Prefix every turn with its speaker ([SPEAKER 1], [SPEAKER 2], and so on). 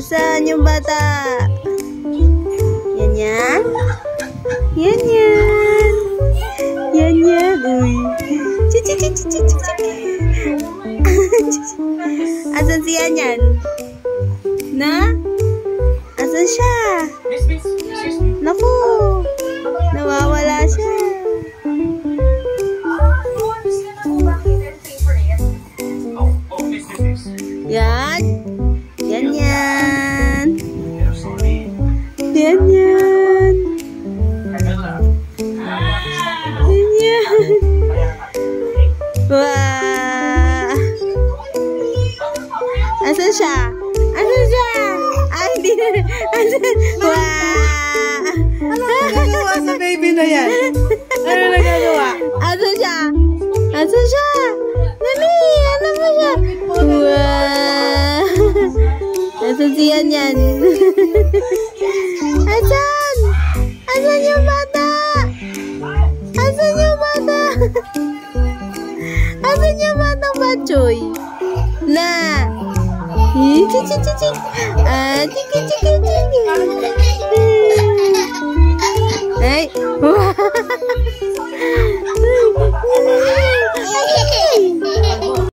[SPEAKER 1] Asan yung bata? Yan yan. Yan yan. Yan yan. Uy. Cici cici cici cici. Asan si Yan yan? Na? Asan siya? Naku. Nawawala siya. Yan. Yan yan. Yan yan. Yan yan. Wah. Asan siya? Asan siya? Ay, hindi na. Asan? Wah.
[SPEAKER 2] Ano nagagawa sa baby na yan? Ano nagagawa?
[SPEAKER 1] Asan siya? Asan siya? Dali, ano mo siya? Wah. Asan si Yan yan? Asan? Asan yung bata? Asan yung bata? Asan yung batang Batchoy? Na? Chichi chichi. Ah, chiki chiki chiki. Ay, wah.